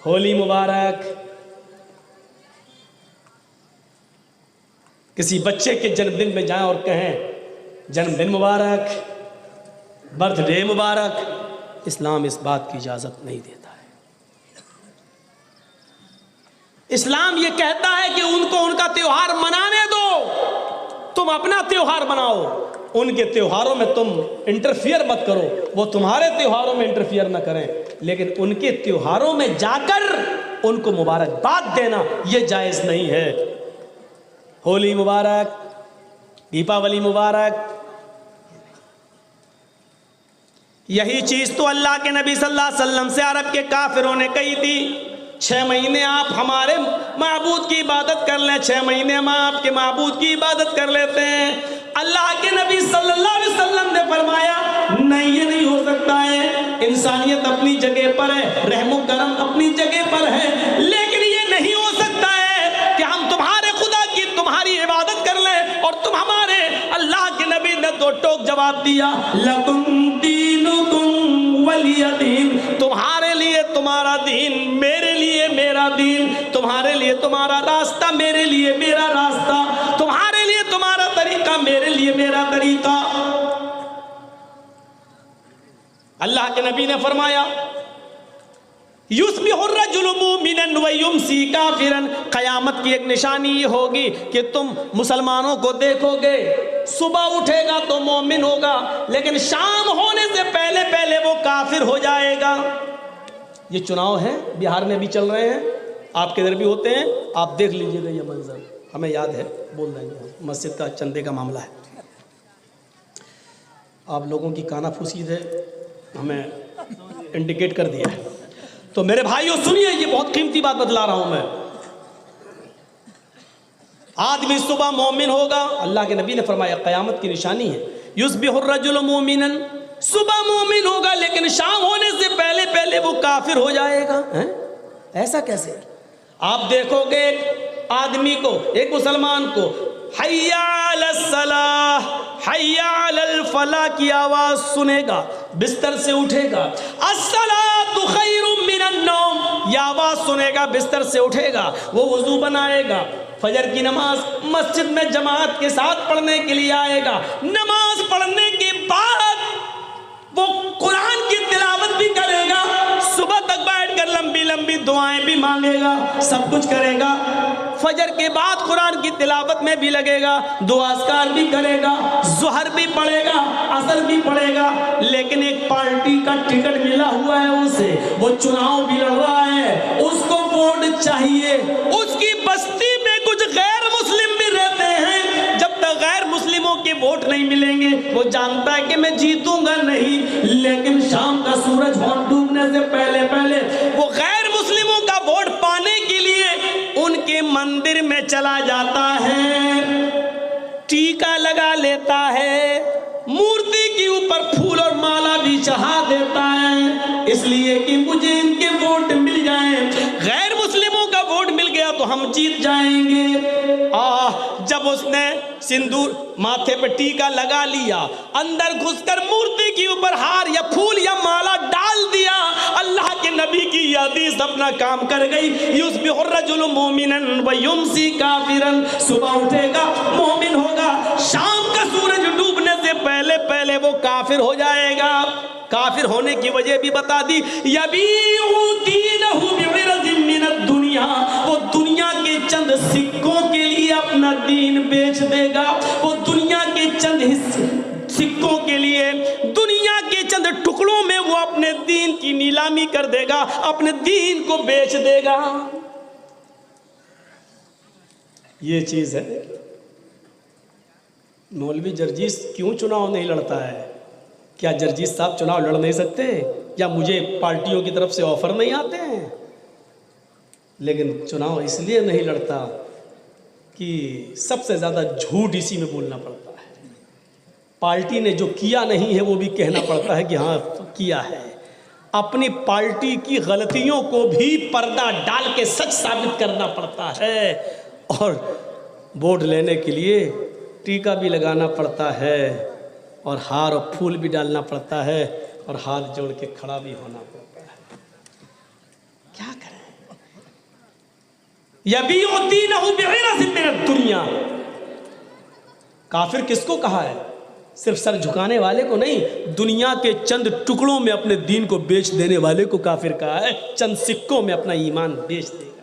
ہولی مبارک. کسی بچے کے جنم دن میں جائیں اور کہیں جنم دن مبارک، برتھ ڈے مبارک. اسلام اس بات کی اجازت نہیں دیتا ہے. اسلام یہ کہتا ہے کہ ان کو ان کا تیوہار منانے دو، تم اپنا تیوہار مناؤ، ان کے تیوہاروں میں تم انٹرفیئر مت کرو، وہ تمہارے تیوہاروں میں انٹرفیئر نہ کریں، لیکن ان کے تیوہاروں میں جا کر ان کو مبارکباد دینا یہ جائز نہیں ہے. ہولی مبارک، دیپاولی مبارک. یہی چیز تو اللہ کے نبی صلی اللہ علیہ وسلم سے عرب کے کافروں نے کہی تھی. 6 مہینے آپ ہمارے معبود کی عبادت کر لیں، 6 مہینے ہم آپ کے معبود کی عبادت کر لیتے ہیں. اللہ کے نبی صلی اللہ علیہ وسلم نے فرمایا نہیں، یہ نہیں ہو سکتا ہے. انسانیت اپنی جگہ پر ہے، رحم و کرم اپنی جگہ پر ہے، لیکن یہ نہیں ہو سکتا ہے کہ ہم تمہارے خدا کی تمہاری عبادت کر لیں اور تم ہمارے. اللہ کے نبی نے دو ٹوک جواب دیا، لکم دینکم ولی دین. تمہارے لیے تمہارا دین، میرے لیے میرا دین. تمہارے لیے تمہارا راستہ، میرے لیے میرا راستہ. تمہارے لیے تمہارا طریقہ، میرے لیے میرا طریقہ. اللہ کے نبی نے فرمایا یصبح الرجل مؤمنا ویمسی کافرا. قیامت کی ایک نشانی یہ ہوگی کہ تم مسلمانوں کو دیکھو گے، صبح اٹھے گا تو مومن ہوگا، لیکن شام ہونے سے پہلے پہلے وہ کافر ہو جائے گا. یہ چناؤ ہیں بہار میں بھی چل رہے ہیں، آپ کے ادھر بھی ہوتے ہیں، آپ دیکھ لیجئے گا. یہ منظر ہمیں یاد ہے، بول دیں گے، مسجد کا چندے کا معاملہ ہے. آپ لوگوں کی کانا پھوسی ہے، ہمیں انڈیکیٹ کر دیا ہے. تو میرے بھائیوں سنیے، یہ بہت قیمتی بات بتلا رہا ہوں میں. آدمی صبح مومن ہوگا، اللہ کے نبی نے فرمایا قیامت کی نشانی ہے یصبح الرجل مؤمنا. صبح مومن ہوگا لیکن شام ہونے سے پہلے پہلے وہ کافر ہو جائے گا. ایسا کیسے؟ آپ دیکھو گے آدمی کو، ایک مسلمان کو حی علی الصلاح، حی علی الفلاح کی آواز سنے گا، بستر سے اٹھے گا، الصلاۃ خیر من النوم، یہ آواز سنے گا، بستر سے اٹھے گا، وہ وضو بنائے گا، فجر کی نماز مسجد میں جماعت کے ساتھ پڑھنے کے لیے آئے گا. نماز پڑھنے کے بعد وہ قرآن کی تلاوت بھی کرے گا، صبح تک بیٹھ کر لمبی لمبی دعائیں بھی مانگے گا، سب کچھ کرے گا. فجر کے بعد قرآن کی تلاوت میں بھی لگے گا، دعا اذکار بھی کرے گا، ظہر بھی پڑھے گا، عصر بھی پڑھے گا. لیکن ایک پارٹی کا ٹکٹ ملا ہوا ہے اسے، وہ چناؤ بھی لڑ رہا ہے، اس کو ووٹ چاہیے. اس کی بستی میں کچھ غیر مسلم بھی رہتے ہیں، جب تک غیر مسلموں کے ووٹ نہیں ملیں گے وہ جانتا ہے کہ میں جیتوں گا نہیں. لیکن شام کا سورج ڈوبنے سے پہلے پہلے وہ غیر مسلموں کا ووٹ پانے کے لیے ان کے مندر میں چلا جاتا ہے، ٹیکا لگا لیتا ہے، مورتی کے اوپر پھول اور مالا بھی چڑھا دیتا ہے، اس لیے کہ مجھے ان کے ووٹ مل جائیں. غیر مسلموں کا ووٹ مل گیا تو ہم جیت جائیں گے. جب اس نے سندور ماتھے پہ ٹیکا لگا لیا، اندر گھس کر مورتی کے اوپر ہار یا پھول یا مالا ڈال دیا، اللہ کے نبی کی یہ حدیث اپنا کام کر گئی. یصبح الرجل مؤمنا ویمسی کافرا. صبح اٹھے گا مومن ہوگا، شام کا سورج ڈوبنے سے پہلے پہلے وہ کافر ہو جائے گا. کافر ہونے کی وجہ بھی بتا دی، یبیع دینہ بعرض من الدنیا. وہ دنیا کے چند سکوں کے لیے اپنا دین بیچ دے گا. وہ دنیا کے چند سکوں کے لیے، دنیا کے چند ٹکڑوں میں وہ اپنے دین کی نیلامی کر دے گا، اپنے دین کو بیچ دے گا. یہ چیز ہے. مولوی جرجیس کیوں چناؤ نہیں لڑتا ہے؟ کیا جرجیس صاحب چناؤ لڑ نہیں سکتے؟ یا مجھے پارٹیوں کی طرف سے آفر نہیں آتے ہیں؟ لیکن چناؤ اس لیے نہیں لڑتا کہ سب سے زیادہ جھوٹ اسی میں بولنا پڑتا ہے. پارٹی نے جو کیا نہیں ہے وہ بھی کہنا پڑتا ہے کہ ہاں کیا ہے. اپنی پارٹی کی غلطیوں کو بھی پردہ ڈال کے سچ ثابت کرنا پڑتا ہے، اور ووٹ لینے کے لیے ٹیکا بھی لگانا پڑتا ہے، اور ہار اور پھول بھی ڈالنا پڑتا ہے، اور ہاتھ جوڑ کے کھڑا بھی ہونا پڑتا ہے. کیا کریں؟ یبیع دینہ بعرض من الدنیا. کافر کس کو کہا ہے؟ صرف سر جھکانے والے کو نہیں، دنیا کے چند ٹکڑوں میں اپنے دین کو بیچ دینے والے کو کافر کہا ہے. چند سکوں میں اپنا ایمان بیچ دے گا.